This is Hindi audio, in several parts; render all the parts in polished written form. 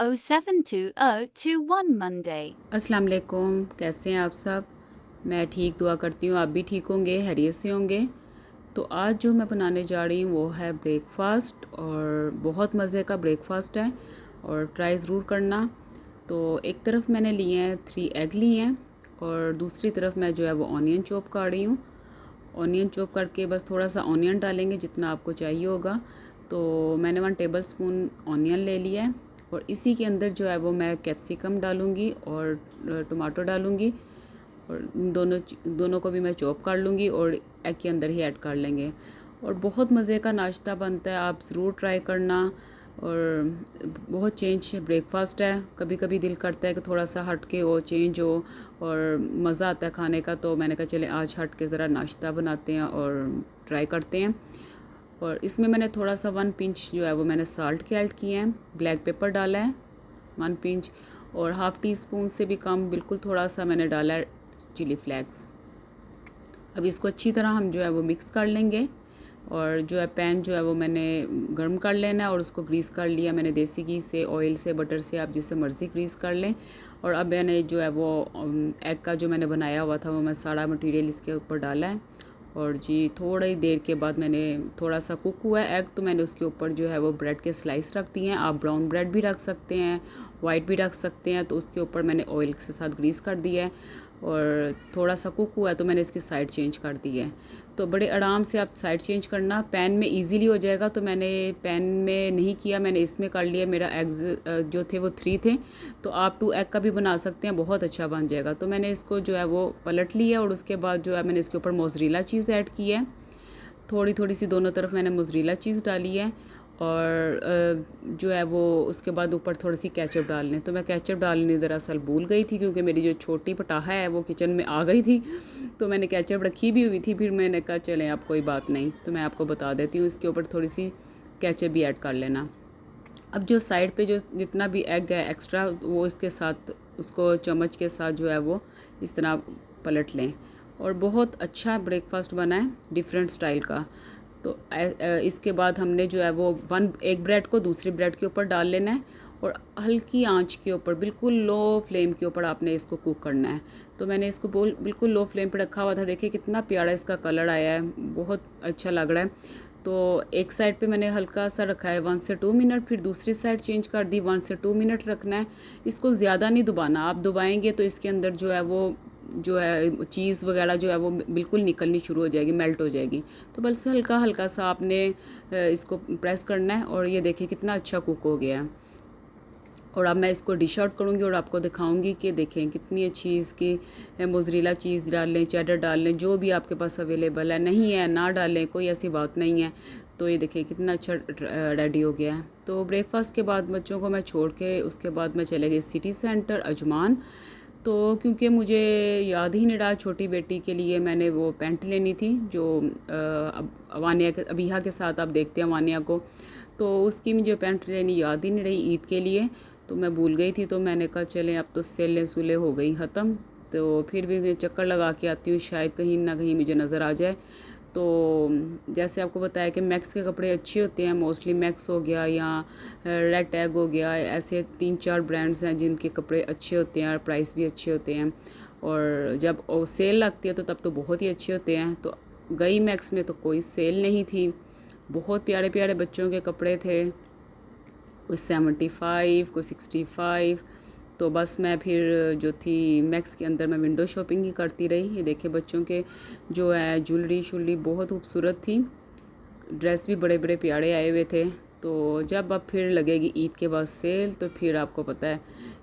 0720221 Monday. अस्सलाम वालेकुम, कैसे हैं आप सब। मैं ठीक, दुआ करती हूँ आप भी ठीक होंगे, खैरियत से होंगे। तो आज जो मैं बनाने जा रही हूँ वो है ब्रेकफ़ास्ट, और बहुत मज़े का ब्रेकफ़ास्ट है और ट्राई ज़रूर करना। तो एक तरफ मैंने लिए हैं 3 एग लिए हैं, और दूसरी तरफ मैं जो है वो ऑनियन चॉप कर रही हूँ। ऑनियन चॉप करके बस थोड़ा सा ऑनियन डालेंगे जितना आपको चाहिए होगा। तो मैंने 1 टेबलस्पून ऑनियन ले लिया है, और इसी के अंदर जो है वो मैं कैप्सिकम डालूँगी और टमाटो डालूँगी, और दोनों को भी मैं चॉप कर लूँगी और एग के अंदर ही ऐड कर लेंगे। और बहुत मज़े का नाश्ता बनता है, आप ज़रूर ट्राई करना। और बहुत चेंज ब्रेकफ़ास्ट है, कभी कभी दिल करता है कि थोड़ा सा हट के हो, चेंज हो, और मज़ा आता है खाने का। तो मैंने कहा चले आज हट के ज़रा नाश्ता बनाते हैं और ट्राई करते हैं। और इसमें मैंने थोड़ा सा 1 पिंच जो है वो मैंने साल्ट के ऐड किए हैं, ब्लैक पेपर डाला है 1 पिंच, और हाफ़ टी स्पून से भी कम, बिल्कुल थोड़ा सा मैंने डाला है चिली फ्लेक्स। अब इसको अच्छी तरह हम जो है वो मिक्स कर लेंगे, और जो है पैन जो है वो मैंने गर्म कर लेना है, और उसको ग्रीस कर लिया मैंने देसी घी से, ऑयल से, बटर से, आप जिससे मर्ज़ी ग्रीस कर लें। और अब मैंने जो है वो एग का जो मैंने बनाया हुआ था वो मैं सारा मटेरियल इसके ऊपर डाला है। और जी थोड़ी देर के बाद मैंने थोड़ा सा कुक हुआ है एग, तो मैंने उसके ऊपर जो है वो ब्रेड के स्लाइस रख दिए हैं। आप ब्राउन ब्रेड भी रख सकते हैं, वाइट भी रख सकते हैं। तो उसके ऊपर मैंने ऑयल के साथ ग्रीस कर दिया है, और थोड़ा सा कुक हुआ है तो मैंने इसकी साइड चेंज कर दी है। तो बड़े आराम से आप साइड चेंज करना, पैन में इजीली हो जाएगा। तो मैंने पैन में नहीं किया, मैंने इसमें कर लिया। मेरा एग्स जो थे वो 3 थे, तो आप 2 एग का भी बना सकते हैं, बहुत अच्छा बन जाएगा। तो मैंने इसको जो है वो पलट लिया, और उसके बाद जो है मैंने इसके ऊपर मोज़रेला चीज़ ऐड की है, थोड़ी थोड़ी सी दोनों तरफ मैंने मोज़रेला चीज़ डाली है। और जो है वो उसके बाद ऊपर थोड़ी सी केचप डालने, तो मैं केचप डालनी दरअसल भूल गई थी, क्योंकि मेरी जो छोटी पटाखा है वो किचन में आ गई थी। तो मैंने केचप रखी भी हुई थी, फिर मैंने कहा चलें अब कोई बात नहीं, तो मैं आपको बता देती हूँ, इसके ऊपर थोड़ी सी केचप भी ऐड कर लेना। अब जो साइड पे जो जितना भी एग है एक्स्ट्रा, वो इसके साथ उसको चम्मच के साथ जो है वो इस तरह पलट लें। और बहुत अच्छा ब्रेकफास्ट बना है डिफरेंट स्टाइल का। तो इसके बाद हमने जो है वो एक ब्रेड को दूसरी ब्रेड के ऊपर डाल लेना है, और हल्की आंच के ऊपर, बिल्कुल लो फ्लेम के ऊपर आपने इसको कुक करना है। तो मैंने इसको बिल्कुल लो फ्लेम पे रखा हुआ था। देखिए कितना प्यारा इसका कलर आया है, बहुत अच्छा लग रहा है। तो एक साइड पे मैंने हल्का सा रखा है 1 से 2 मिनट, फिर दूसरी साइड चेंज कर दी, 1 से 2 मिनट रखना है। इसको ज़्यादा नहीं दबाना, आप दबाएंगे तो इसके अंदर जो है चीज़ वगैरह जो है वो बिल्कुल निकलनी शुरू हो जाएगी, मेल्ट हो जाएगी। तो बस हल्का हल्का सा आपने इसको प्रेस करना है, और ये देखिए कितना अच्छा कुक हो गया है। और अब मैं इसको डिश आउट करूँगी और आपको दिखाऊंगी कि देखें कितनी अच्छी इसकी मोज़रेला चीज़ डाल लें, चेडर डाल लें, जो भी आपके पास अवेलेबल है, नहीं है ना डालें, कोई ऐसी बात नहीं है। तो ये देखिए कितना अच्छा रेडी हो गया है। तो ब्रेकफास्ट के बाद बच्चों को मैं छोड़ के उसके बाद मैं चले गई सिटी सेंटर अजमान। तो क्योंकि मुझे याद ही नहीं रहा, छोटी बेटी के लिए मैंने वो पैंट लेनी थी जो अब अबिहा के साथ आप देखते हैं वानिया को, तो उसकी मुझे पैंट लेनी याद ही नहीं रही ईद के लिए, तो मैं भूल गई थी। तो मैंने कहा चलें अब तो सेलें सुले हो गई ख़त्म, तो फिर भी मैं चक्कर लगा के आती हूँ, शायद कहीं ना कहीं मुझे नज़र आ जाए। तो जैसे आपको बताया कि मैक्स के कपड़े अच्छे होते हैं, मोस्टली मैक्स हो गया या रेड टैग हो गया, ऐसे 3-4 ब्रांड्स हैं जिनके कपड़े अच्छे होते हैं और प्राइस भी अच्छे होते हैं। और जब सेल लगती है तो तब तो बहुत ही अच्छे होते हैं। तो गई मैक्स में तो कोई सेल नहीं थी, बहुत प्यारे प्यारे बच्चों के कपड़े थे, कोई 75, कोई 65। तो बस मैं फिर जो थी मैक्स के अंदर मैं विंडो शॉपिंग ही करती रही। ये देखे बच्चों के जो है ज्वेलरी शुलरी बहुत खूबसूरत थी, ड्रेस भी बड़े बड़े प्यारे आए हुए थे। तो जब अब फिर लगेगी ईद के बाद सेल, तो फिर आपको पता है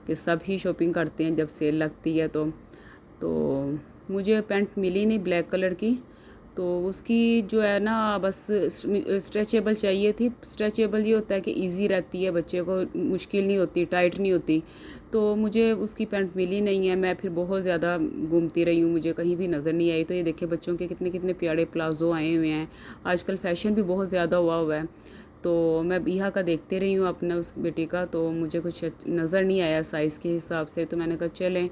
कि सब ही शॉपिंग करते हैं जब सेल लगती है। तो मुझे पैंट मिली नहीं ब्लैक कलर की, तो उसकी जो है ना बस स्ट्रेचेबल चाहिए थी। स्ट्रेचेबल ये होता है कि इजी रहती है, बच्चे को मुश्किल नहीं होती, टाइट नहीं होती। तो मुझे उसकी पैंट मिली नहीं है, मैं फिर बहुत ज़्यादा घूमती रही हूँ, मुझे कहीं भी नज़र नहीं आई। तो ये देखिए बच्चों के कितने कितने प्यारे प्लाज़ो आए हुए हैं, आजकल फ़ैशन भी बहुत ज़्यादा हुआ है। तो मैं बिहा का देखते रही हूँ अपना उस बेटी का, तो मुझे कुछ नज़र नहीं आया साइज़ के हिसाब से। तो मैंने कहा चलें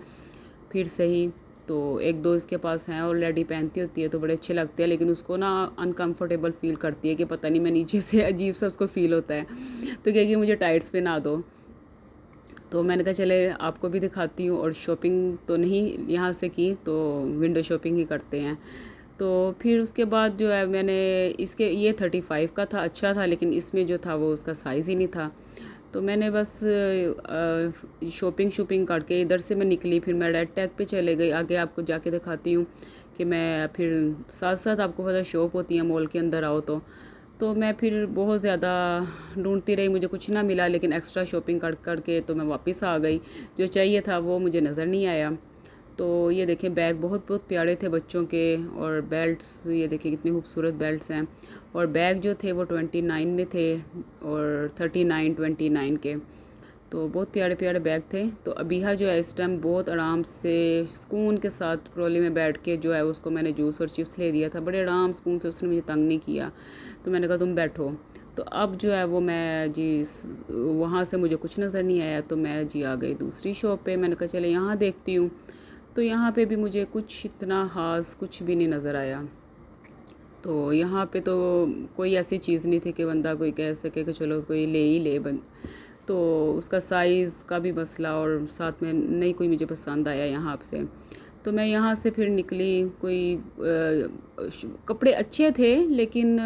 फिर सही। तो एक दो इसके पास हैं, ऑलरेडी पहनती होती है तो बड़े अच्छे लगते हैं, लेकिन उसको ना अनकंफर्टेबल फ़ील करती है कि पता नहीं मैं नीचे से अजीब सा उसको फ़ील होता है, तो कहेगी मुझे टाइट्स पहना दो। तो मैंने कहा चले आपको भी दिखाती हूँ। और शॉपिंग तो नहीं यहाँ से की, तो विंडो शॉपिंग ही करते हैं। तो फिर उसके बाद जो है मैंने इसके ये 35 का था, अच्छा था, लेकिन इसमें जो था वो उसका साइज़ ही नहीं था। तो मैंने बस शॉपिंग करके इधर से मैं निकली, फिर मैं रेड टैग पे चले गई। आगे आपको जाके दिखाती हूँ कि मैं फिर साथ साथ, आपको पता शॉप होती है मॉल के अंदर आओ तो मैं फिर बहुत ज़्यादा ढूंढती रही, मुझे कुछ ना मिला, लेकिन एक्स्ट्रा शॉपिंग करके तो मैं वापस आ गई। जो चाहिए था वो मुझे नज़र नहीं आया। तो ये देखें बैग बहुत बहुत प्यारे थे बच्चों के, और बेल्ट्स ये देखें कितनी खूबसूरत बेल्ट्स हैं। और बैग जो थे वो 29 में थे और 39 के। तो बहुत प्यारे प्यारे बैग थे। तो अबीहा जो है इस टाइम बहुत आराम से सुकून के साथ ट्रॉली में बैठ के जो है उसको मैंने जूस और चिप्स ले दिया था, बड़े आराम सुकून से, उसने मुझे तंग नहीं किया। तो मैंने कहा तुम बैठो। तो अब जो है वो मैं जी वहाँ से मुझे कुछ नज़र नहीं आया, तो मैं जी आ गई दूसरी शॉप पे। मैंने कहा चले यहाँ देखती हूँ। तो यहाँ पे भी मुझे कुछ इतना ख़ास कुछ भी नहीं नज़र आया। तो यहाँ पे तो कोई ऐसी चीज़ नहीं थी कि बंदा कोई कह सके कि चलो कोई ले ही ले तो उसका साइज़ का भी मसला, और साथ में नहीं कोई मुझे पसंद आया यहाँ से। तो मैं यहाँ से फिर निकली। कोई कपड़े अच्छे थे, लेकिन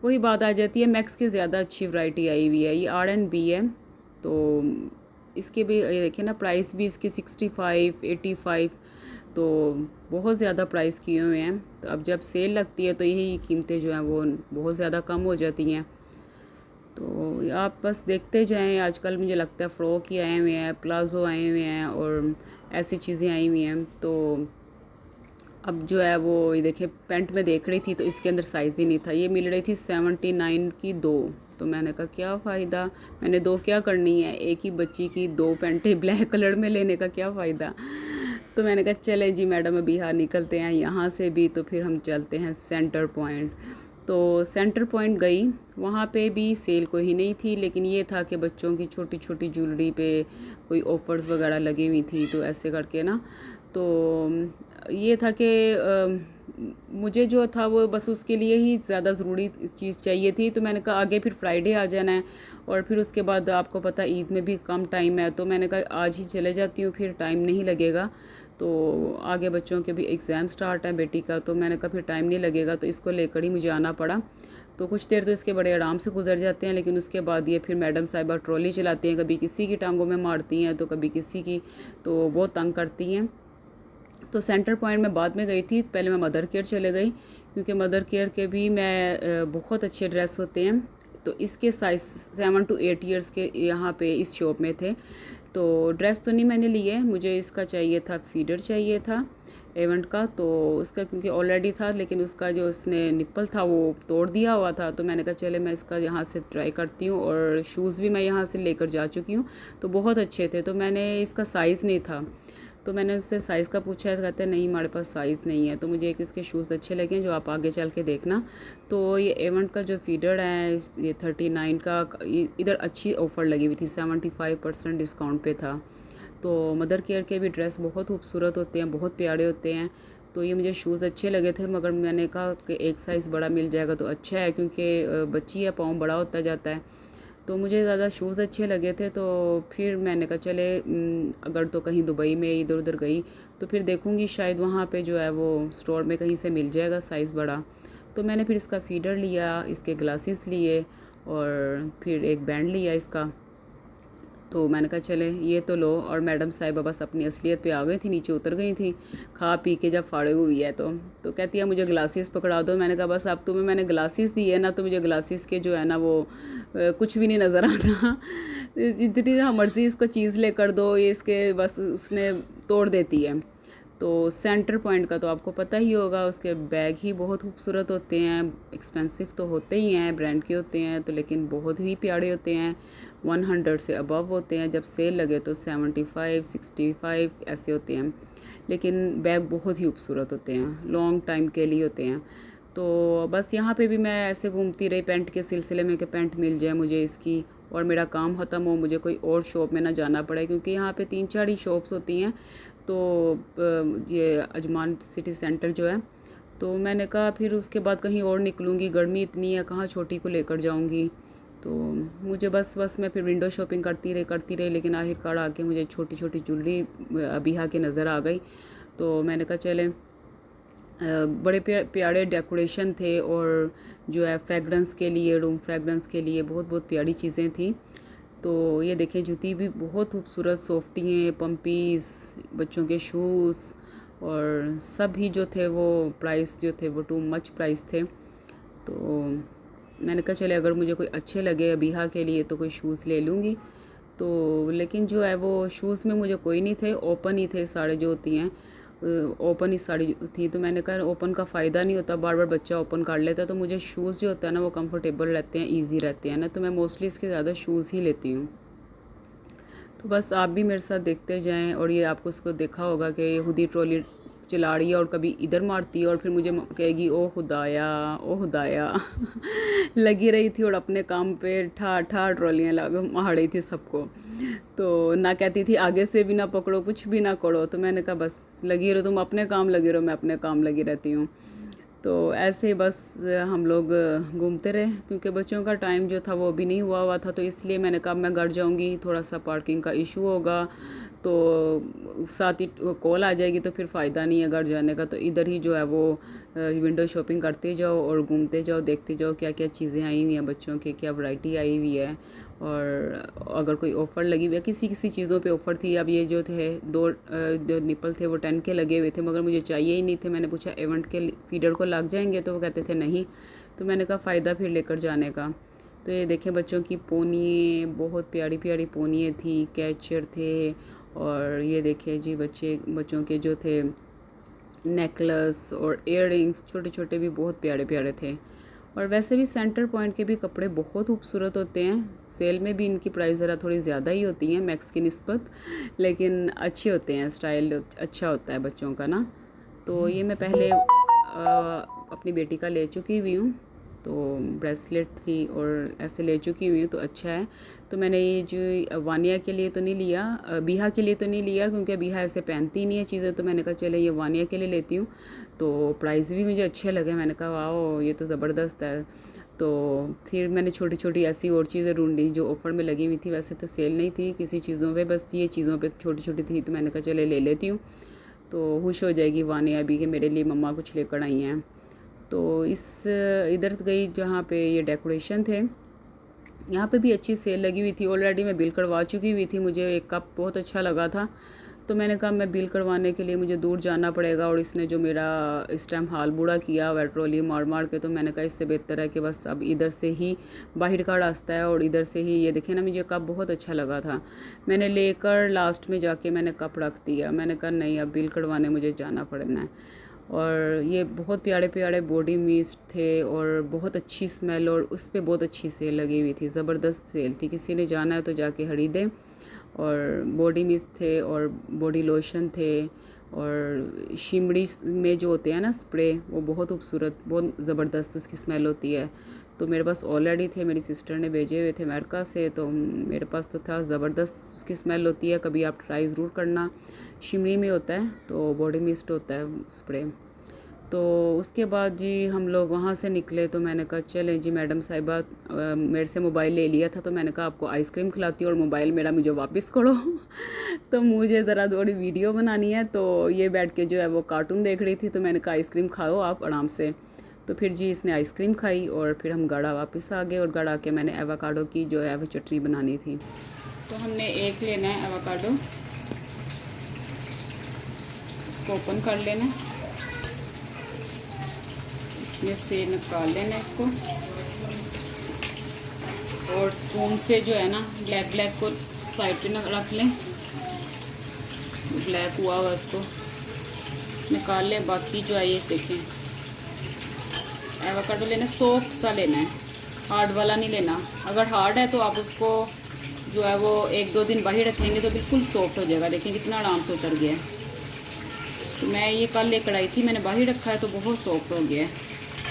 वही बात आ जाती है, मैक्स की ज़्यादा अच्छी वैरायटी आई हुई है। ये R&B है। तो इसके भी ये देखिए ना, प्राइस भी इसकी 65 85, तो बहुत ज़्यादा प्राइस किए हुए हैं। तो अब जब सेल लगती है तो यही कीमतें जो हैं वो बहुत ज़्यादा कम हो जाती हैं। तो आप बस देखते जाएं। आजकल मुझे लगता है फ़्रॉक ही आए हुए हैं, प्लाज़ो आए हुए हैं, और ऐसी चीज़ें आई हुई हैं। तो अब जो है वो ये देखिए पैंट में देख रही थी तो इसके अंदर साइज़ ही नहीं था। ये मिल रही थी 79 की 2। तो मैंने कहा क्या फ़ायदा, मैंने 2 क्या करनी है, एक ही बच्ची की 2 पैंटें ब्लैक कलर में लेने का क्या फ़ायदा। तो मैंने कहा चले जी मैडम अभी यहाँ निकलते हैं यहाँ से भी। तो फिर हम चलते हैं सेंटर पॉइंट। तो सेंटर पॉइंट गई, वहाँ पे भी सेल कोई नहीं थी, लेकिन ये था कि बच्चों की छोटी छोटी ज्वेलरी पे कोई ऑफ़र्स वगैरह लगी हुई थी, तो ऐसे करके ना। तो ये था कि मुझे जो था वो बस उसके लिए ही ज़्यादा ज़रूरी चीज़ चाहिए थी। तो मैंने कहा आगे फिर फ्राइडे आ जाना है, और फिर उसके बाद आपको पता ईद में भी कम टाइम है। तो मैंने कहा आज ही चले जाती हूँ, फिर टाइम नहीं लगेगा। तो आगे बच्चों के भी एग्ज़ाम स्टार्ट है बेटी का, तो मैंने कहा फिर टाइम नहीं लगेगा, तो इसको लेकर ही मुझे आना पड़ा। तो कुछ देर तो इसके बड़े आराम से गुजर जाते हैं, लेकिन उसके बाद ये फिर मैडम साहिबा ट्रॉली चलाती हैं, कभी किसी की टांगों में मारती हैं तो कभी किसी की, तो बहुत तंग करती हैं। तो सेंटर पॉइंट में बाद में गई थी, पहले मैं मदर केयर चले गई, क्योंकि मदर केयर के भी मैं बहुत अच्छे ड्रेस होते हैं। तो इसके साइज़ 7 to 8 ईयर्स के यहाँ पे इस शॉप में थे। तो ड्रेस तो नहीं मैंने लिए, मुझे इसका चाहिए था, फीडर चाहिए था एवेंट का। तो उसका क्योंकि ऑलरेडी था, लेकिन उसका जो उसने निप्पल था वो तोड़ दिया हुआ था। तो मैंने कहा चले मैं इसका यहाँ से ट्राई करती हूँ। और शूज़ भी मैं यहाँ से लेकर जा चुकी हूँ, तो बहुत अच्छे थे। तो मैंने इसका साइज़ नहीं था, तो मैंने उससे साइज़ का पूछा है, तो कहते हैं नहीं हमारे पास साइज़ नहीं है। तो मुझे एक इसके शूज़ अच्छे लगे जो आप आगे चल के देखना। तो ये एवेंट का जो फीडर है ये 39 का, इधर अच्छी ऑफ़र लगी हुई थी, 75% डिस्काउंट पे था। तो मदर केयर के भी ड्रेस बहुत खूबसूरत होते हैं, बहुत प्यारे होते हैं। तो ये मुझे शूज़ अच्छे लगे थे, मगर मैंने कहा कि एक साइज़ बड़ा मिल जाएगा तो अच्छा है, क्योंकि बच्ची है, पाँव बड़ा होता जाता है। तो मुझे ज़्यादा शूज़ अच्छे लगे थे। तो फिर मैंने कहा चले अगर तो कहीं दुबई में इधर उधर गई तो फिर देखूँगी, शायद वहाँ पे जो है वो स्टोर में कहीं से मिल जाएगा साइज़ बड़ा। तो मैंने फिर इसका फीडर लिया, इसके ग्लासेस लिए, और फिर एक बैंड लिया इसका। तो मैंने कहा चले ये तो लो। और मैडम साहिबा बस अपनी असलियत पे आ गई थी, नीचे उतर गई थी खा पी के, जब फाड़े हुई है तो कहती है मुझे ग्लासेस पकड़ा दो। मैंने कहा बस अब तुम्हें मैंने ग्लासेस दिए ना, तो मुझे ग्लासेस के जो है ना वो कुछ भी नहीं नज़र आना। जितनी मर्ज़ी इसको चीज़ लेकर दो, ये इसके बस उसने तोड़ देती है। तो सेंटर पॉइंट का तो आपको पता ही होगा, उसके बैग ही बहुत खूबसूरत होते हैं, एक्सपेंसिव तो होते ही हैं, ब्रांड के होते हैं, तो लेकिन बहुत ही प्यारे होते हैं। 100 से अबव होते हैं, जब सेल लगे तो 75 65 ऐसे होते हैं, लेकिन बैग बहुत ही खूबसूरत होते हैं, लॉन्ग टाइम के लिए होते हैं। तो बस यहाँ पे भी मैं ऐसे घूमती रही पेंट के सिलसिले में कि पेंट मिल जाए मुझे इसकी, और मेरा काम ख़त्म हो, मुझे कोई और शॉप में ना जाना पड़े, क्योंकि यहाँ पे 3-4 ही शॉप्स होती हैं। तो ये अजमान सिटी सेंटर जो है, तो मैंने कहा फिर उसके बाद कहीं और निकलूँगी, गर्मी इतनी है कहाँ छोटी को लेकर जाऊँगी। तो मुझे बस मैं फिर विंडो शॉपिंग करती रही, लेकिन आखिरकार आके मुझे छोटी छोटी ज्वेलरी अबिहा के नज़र आ गई। तो मैंने कहा चले, बड़े प्यारे डेकोरेशन थे और जो है फ्रेगरेंस के लिए, रूम फ्रेगरेंस के लिए बहुत बहुत प्यारी चीज़ें थी। तो ये देखें, जूती भी बहुत खूबसूरत, सॉफ्टी हैं, पम्पीज़, बच्चों के शूज़, और सभी जो थे वो प्राइस जो थे वो टू मच प्राइस थे। तो मैंने कहा चले अगर मुझे कोई अच्छे लगे अबिहा के लिए तो कोई शूज़ ले लूँगी। तो लेकिन जो है वो शूज़ में मुझे कोई नहीं थे, ओपन ही थे साड़े जो होती हैं, ओपन ही साड़ी थी। तो मैंने कहा ओपन का फ़ायदा नहीं होता, बार बार बच्चा ओपन कर लेता है। तो मुझे शूज़ जो होता है ना वो कंफर्टेबल रहते हैं, इजी रहते हैं ना, तो मैं मोस्टली इसके ज़्यादा शूज़ ही लेती हूँ। तो बस आप भी मेरे साथ देखते जाएं। और ये आपको उसको देखा होगा कि ये खुद ही ट्रॉली चला रही है और कभी इधर मारती है और फिर मुझे कहेगी ओ खुदाया ओ खुदाया लगी रही थी और अपने काम पे ठा ठा ट्रॉलियाँ मार रही थी सबको। तो ना कहती थी आगे से भी ना पकड़ो, कुछ भी ना करो। तो मैंने कहा बस लगी रहो, तुम अपने काम लगी रहो, मैं अपने काम लगी रहती हूँ। तो ऐसे ही बस हम लोग घूमते रहे, क्योंकि बच्चों का टाइम जो था वो अभी नहीं हुआ था। तो इसलिए मैंने कहा मैं घर जाऊंगी, थोड़ा सा पार्किंग का इशू होगा तो साथ ही कॉल आ जाएगी, तो फिर फ़ायदा नहीं है घर जाने का। तो इधर ही जो है वो विंडो शॉपिंग करते जाओ और घूमते जाओ, देखते जाओ क्या क्या चीज़ें आई हुई हैं बच्चों के, क्या वैरायटी आई हुई है। और अगर कोई ऑफ़र लगी हुई है, किसी किसी चीज़ों पे ऑफ़र थी। अब ये जो थे दो जो निपल थे वो 10 के लगे हुए थे, मगर मुझे चाहिए ही नहीं थे। मैंने पूछा इवेंट के फीडर को लग जाएंगे, तो वो कहते थे नहीं। तो मैंने कहा फ़ायदा फिर लेकर जाने का। तो ये देखें बच्चों की पोनिए, बहुत प्यारी प्यारी पोनिए थी, कैचर थे। और ये देखें जी बच्चों के जो थे नेकलेस और इयररिंग्स छोटे छोटे भी बहुत प्यारे प्यारे थे। और वैसे भी सेंटर पॉइंट के भी कपड़े बहुत खूबसूरत होते हैं। सेल में भी इनकी प्राइस ज़रा थोड़ी ज़्यादा ही होती हैं मैक्स की निस्बत, लेकिन अच्छे होते हैं, स्टाइल अच्छा होता है बच्चों का ना। तो ये मैं पहले अपनी बेटी का ले चुकी हुई हूँ, तो ब्रेसलेट थी और ऐसे ले चुकी हुई हूँ, तो अच्छा है। तो मैंने ये जो वानिया के लिए तो नहीं लिया, बिहा के लिए तो नहीं लिया, क्योंकि बिहा ऐसे पहनती नहीं है चीज़ें। तो मैंने कहा चले ये वानिया के लिए लेती हूँ। तो प्राइस भी मुझे अच्छे लगे, मैंने कहा वाओ ये तो ज़बरदस्त है। तो फिर मैंने छोटी छोटी ऐसी और चीज़ें ढूंढी जो ऑफ़र में लगी हुई थी। वैसे तो सेल नहीं थी किसी चीज़ों पे, बस ये चीज़ों पे छोटी छोटी थी। तो मैंने कहा चले ले लेती हूँ, तो खुश हो जाएगी वानिया भी कि मेरे लिए मम्मा कुछ लेकर आई हैं। तो इधर गई जहाँ पे ये डेकोरेशन थे, यहाँ पे भी अच्छी सेल लगी हुई थी। ऑलरेडी मैं बिल करवा चुकी हुई थी, मुझे एक कप बहुत अच्छा लगा था। तो मैंने कहा मैं बिल करवाने के लिए मुझे दूर जाना पड़ेगा, और इसने जो मेरा इस टाइम हाल बुरा किया हुआ ट्रॉली मार मार के। तो मैंने कहा इससे बेहतर है कि बस अब इधर से ही बाहर का रास्ता है और इधर से ही। ये देखें ना, मुझे कप बहुत अच्छा लगा था, मैंने लेकर लास्ट में जाके मैंने कप रख दिया। मैंने कहा नहीं अब बिल करवाने मुझे जाना पड़ना है। और ये बहुत प्यारे प्यारे बॉडी मिस्ट थे और बहुत अच्छी स्मेल, और उस पर बहुत अच्छी सेल लगी हुई थी, ज़बरदस्त सेल थी। किसी ने जाना है तो जाके खरीदें। और बॉडी मिस्ट थे और बॉडी लोशन थे, और शिमड़ी में जो होते हैं ना स्प्रे, वो बहुत खूबसूरत, बहुत ज़बरदस्त उसकी स्मेल होती है। तो मेरे पास ऑलरेडी थे, मेरी सिस्टर ने भेजे हुए थे अमेरिका से, तो मेरे पास तो था। ज़बरदस्त उसकी स्मेल होती है, कभी आप ट्राई ज़रूर करना। शिमड़ी में होता है, तो बॉडी मिस्ट होता है स्प्रे। तो उसके बाद जी हम लोग वहाँ से निकले। तो मैंने कहा चलें जी, मैडम साहिबा मेरे से मोबाइल ले लिया था, तो मैंने कहा आपको आइसक्रीम खिलाती हूँ और मोबाइल मेरा मुझे वापस करो तो मुझे ज़रा थोड़ी वीडियो बनानी है। तो ये बैठ के जो है वो कार्टून देख रही थी, तो मैंने कहा आइसक्रीम खाओ आप आराम से। तो फिर जी इसने आइसक्रीम खाई और फिर हम गाड़ा वापस आ गए, और गाड़ा आके मैंने एवोकाडो की जो है वो चटनी बनानी थी। तो हमने एक लेना है एवोकाडो, इसको ओपन कर लेना है, इसमें से निकाल लेना इसको, और स्पून से जो है ना ब्लैक को साइड पे रख लें। ब्लैक हुआ हुआ इसको निकाल लें। बाकी जो है ये देखें, एवोकाडो लेना सॉफ्ट सा लेना है, हार्ड वाला नहीं लेना। अगर हार्ड है तो आप उसको जो है वो 1-2 दिन बाहर रखेंगे तो बिल्कुल सॉफ्ट हो जाएगा। देखें कितना आराम से उतर गया है। तो मैं ये कल लेकर आई थी, मैंने बाहर रखा है तो बहुत सॉफ्ट हो गया है।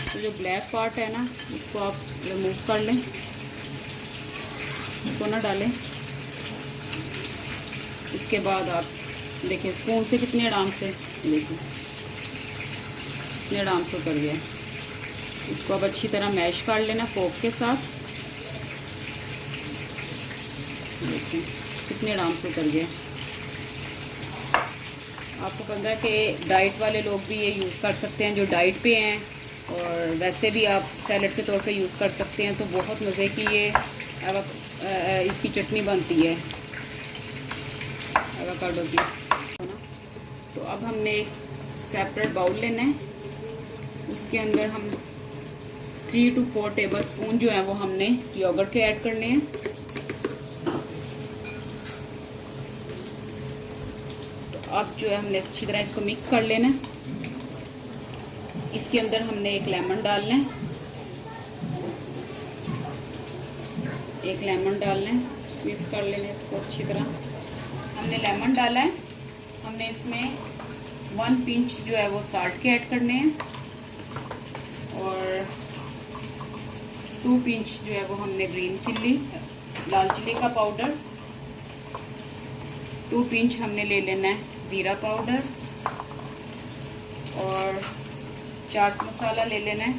तो जो ब्लैक पार्ट है ना इसको आप रिमूव कर लें, इसको ना डालें। इसके बाद आप देखिए स्पून से कितने आराम से, देखिए कितने आराम से उतर गया। इसको अब अच्छी तरह मैश कर लेना फोक के साथ। देखिए कितने आराम से उतर गए। आपको पता है कि डाइट वाले लोग भी ये यूज़ कर सकते हैं, जो डाइट पे हैं, और वैसे भी आप सैलड के तौर पे यूज़ कर सकते हैं। तो बहुत मज़े की ये इसकी चटनी बनती है एवोकाडो की, है ना। तो अब हमने एक सेपरेट बाउल लेना है, उसके अंदर हम 3 to 4 टेबल स्पून जो है वो हमने योगर्ट के ऐड करने हैं। तो अब जो है हमने अच्छी तरह इसको मिक्स कर लेना है। इसके अंदर हमने एक लेमन डालना है, मिक्स कर लेना है इसको अच्छी तरह। हमने लेमन डाला है, हमने इसमें 1 पिंच जो है वो साल्ट के ऐड करने हैं, और 2 पिंच जो है वो हमने ग्रीन चिल्ली लाल चिल्ली का पाउडर, 2 पिंच हमने ले लेना है ज़ीरा पाउडर, और चाट मसाला ले लेना है।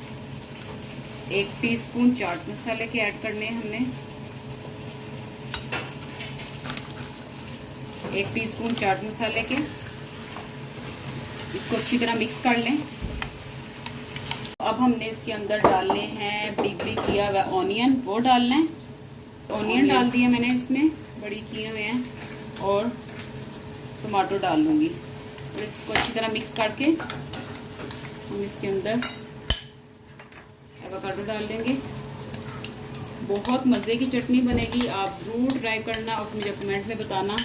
1 टीस्पून चाट मसाले के ऐड करने हैं हमने, 1 टीस्पून चाट मसाले के। इसको अच्छी तरह मिक्स कर लें। अब हमने इसके अंदर डालने हैं डिग्री किया हुआ ऑनियन, वो डालना है। ऑनियन डाल दिए मैंने इसमें, बड़ी किए हुए हैं, और टमाटो डाल लूँगी। और इसको अच्छी तरह मिक्स करके हम इसके अंदर एवोकाडो डाल देंगे। बहुत मज़े की चटनी बनेगी, आप ज़रूर ट्राई करना और मुझे कमेंट में बताना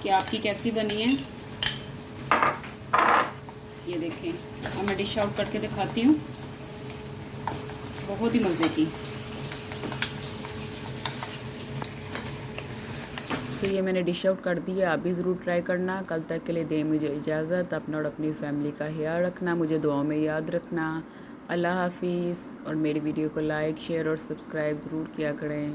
कि आपकी कैसी बनी है। ये देखें, अब मैं डिश आउट करके दिखाती हूँ, बहुत ही मज़े की। तो ये मैंने डिश आउट कर दी है, आप भी ज़रूर ट्राई करना। कल तक के लिए दें मुझे इजाज़त, अपना और अपनी फैमिली का ख्याल रखना, मुझे दुआओं में याद रखना। अल्लाह हाफिज़। और मेरी वीडियो को लाइक, शेयर और सब्सक्राइब ज़रूर किया करें।